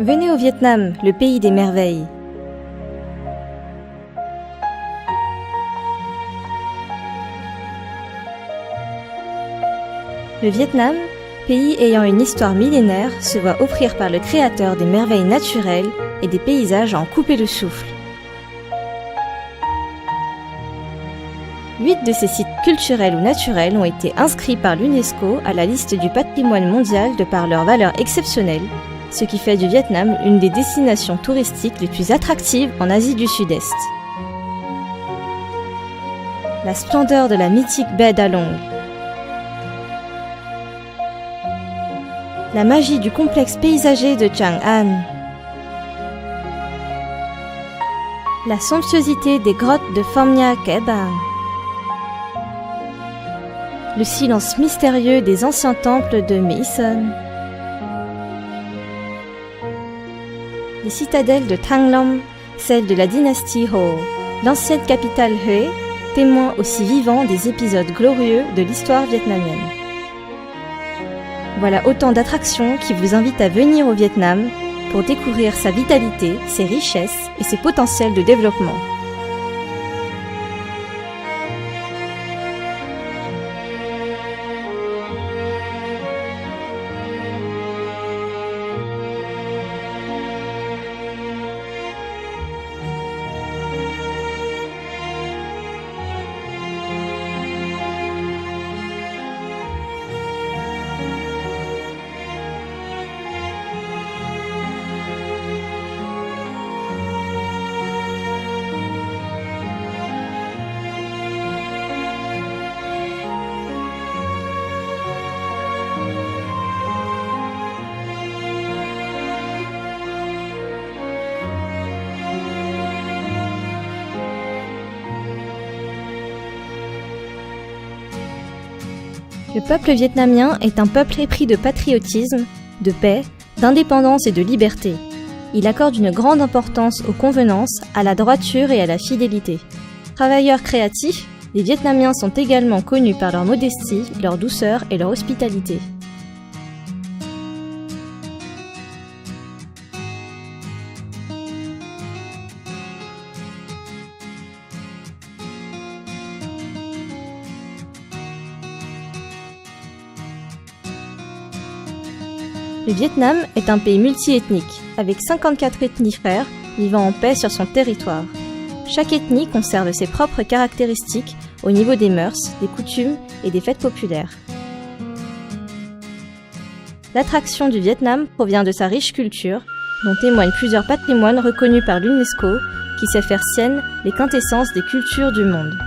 Venez au Vietnam, le pays des merveilles. Le Vietnam, pays ayant une histoire millénaire, se voit offrir par le Créateur des merveilles naturelles et des paysages à en couper le souffle. 8 de ces sites culturels ou naturels ont été inscrits par l'UNESCO à la liste du patrimoine mondial de par leur valeur exceptionnelle, ce qui fait du Vietnam une des destinations touristiques les plus attractives en Asie du Sud-Est. La splendeur de la mythique baie d'Along, la magie du complexe paysager de Chang'an, la somptuosité des grottes de Phom Nha Ke Bang, le silence mystérieux des anciens temples de My Son, les citadelles de Thang Long, celle de la dynastie Ho, l'ancienne capitale Hue, témoin aussi vivant des épisodes glorieux de l'histoire vietnamienne. Voilà autant d'attractions qui vous invitent à venir au Vietnam pour découvrir sa vitalité, ses richesses et ses potentiels de développement. Le peuple vietnamien est un peuple épris de patriotisme, de paix, d'indépendance et de liberté. Il accorde une grande importance aux convenances, à la droiture et à la fidélité. Travailleurs créatifs, les Vietnamiens sont également connus par leur modestie, leur douceur et leur hospitalité. Le Vietnam est un pays multiethnique, avec 54 ethnies frères vivant en paix sur son territoire. Chaque ethnie conserve ses propres caractéristiques au niveau des mœurs, des coutumes et des fêtes populaires. L'attraction du Vietnam provient de sa riche culture, dont témoignent plusieurs patrimoines reconnus par l'UNESCO, qui sait faire sienne les quintessences des cultures du monde.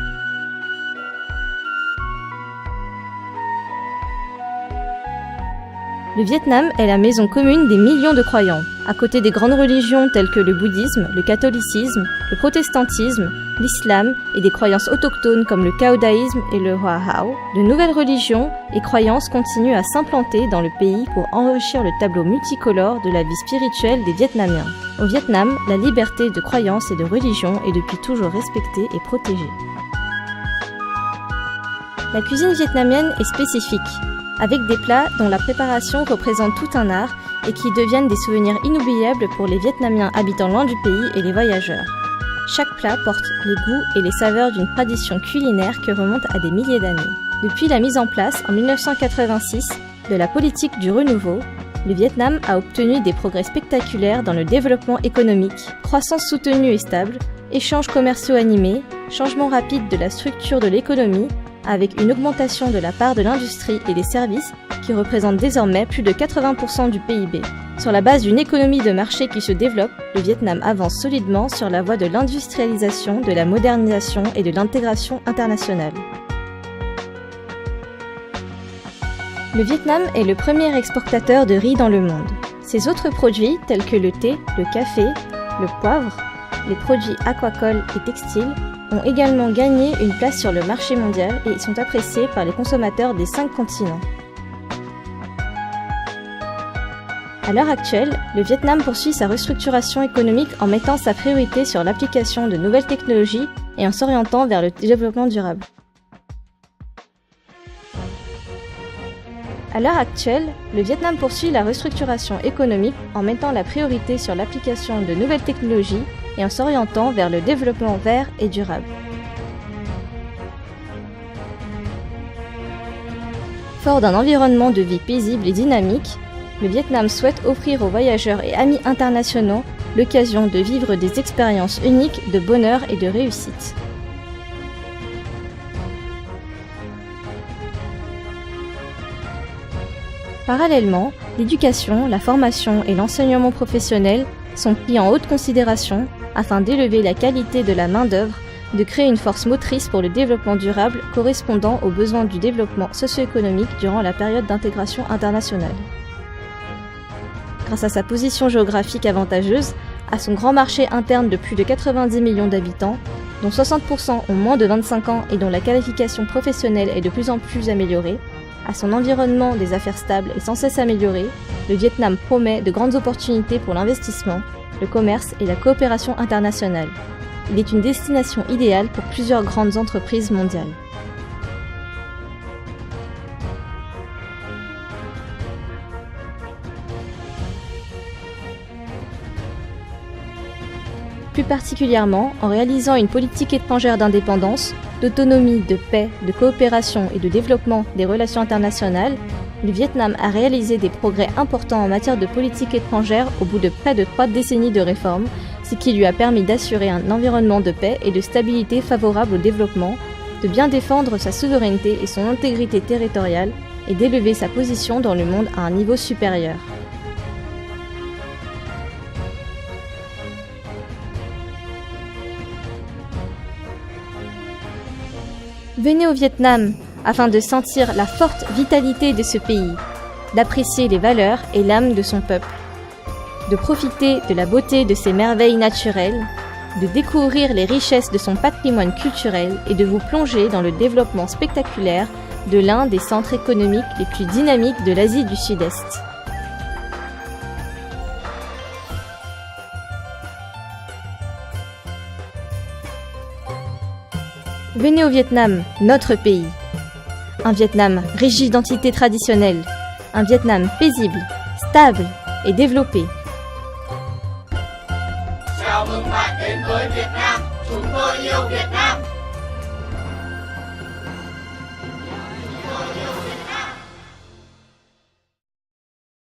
Le Vietnam est la maison commune des millions de croyants. À côté des grandes religions telles que le bouddhisme, le catholicisme, le protestantisme, l'islam et des croyances autochtones comme le caodaïsme et le Hoa Hao, de nouvelles religions et croyances continuent à s'implanter dans le pays pour enrichir le tableau multicolore de la vie spirituelle des Vietnamiens. Au Vietnam, la liberté de croyance et de religion est depuis toujours respectée et protégée. La cuisine vietnamienne est spécifique, avec des plats dont la préparation représente tout un art et qui deviennent des souvenirs inoubliables pour les Vietnamiens habitant loin du pays et les voyageurs. Chaque plat porte les goûts et les saveurs d'une tradition culinaire qui remonte à des milliers d'années. Depuis la mise en place, en 1986, de la politique du renouveau, le Vietnam a obtenu des progrès spectaculaires dans le développement économique, croissance soutenue et stable, échanges commerciaux animés, changement rapide de la structure de l'économie, avec une augmentation de la part de l'industrie et des services qui représente désormais plus de 80% du PIB. Sur la base d'une économie de marché qui se développe, le Vietnam avance solidement sur la voie de l'industrialisation, de la modernisation et de l'intégration internationale. Le Vietnam est le premier exportateur de riz dans le monde. Ses autres produits, tels que le thé, le café, le poivre, les produits aquacoles et textiles, ont également gagné une place sur le marché mondial et sont appréciés par les consommateurs des 5 continents. À l'heure actuelle, le Vietnam poursuit sa restructuration économique en mettant sa priorité sur l'application de nouvelles technologies et en s'orientant vers le développement durable. À l'heure actuelle, le Vietnam poursuit la restructuration économique en mettant la priorité sur l'application de nouvelles technologies et en s'orientant vers le développement vert et durable. Fort d'un environnement de vie paisible et dynamique, le Vietnam souhaite offrir aux voyageurs et amis internationaux l'occasion de vivre des expériences uniques de bonheur et de réussite. Parallèlement, l'éducation, la formation et l'enseignement professionnel sont pris en haute considération afin d'élever la qualité de la main-d'œuvre, de créer une force motrice pour le développement durable correspondant aux besoins du développement socio-économique durant la période d'intégration internationale. Grâce à sa position géographique avantageuse, à son grand marché interne de plus de 90 millions d'habitants, dont 60% ont moins de 25 ans et dont la qualification professionnelle est de plus en plus améliorée, à son environnement des affaires stables et sans cesse amélioré, le Vietnam promet de grandes opportunités pour l'investissement, le commerce et la coopération internationale. Il est une destination idéale pour plusieurs grandes entreprises mondiales. Plus particulièrement, en réalisant une politique étrangère d'indépendance, d'autonomie, de paix, de coopération et de développement des relations internationales, le Vietnam a réalisé des progrès importants en matière de politique étrangère au bout de près de 3 décennies de réformes, ce qui lui a permis d'assurer un environnement de paix et de stabilité favorable au développement, de bien défendre sa souveraineté et son intégrité territoriale et d'élever sa position dans le monde à un niveau supérieur. Venez au Vietnam afin de sentir la forte vitalité de ce pays, d'apprécier les valeurs et l'âme de son peuple, de profiter de la beauté de ses merveilles naturelles, de découvrir les richesses de son patrimoine culturel et de vous plonger dans le développement spectaculaire de l'un des centres économiques les plus dynamiques de l'Asie du Sud-Est. Venez au Vietnam, notre pays. Un Vietnam riche d'identité traditionnelle, un Vietnam paisible, stable et développé. Chào mừng bạn đến với Việt Nam, chúng tôi yêu Việt Nam.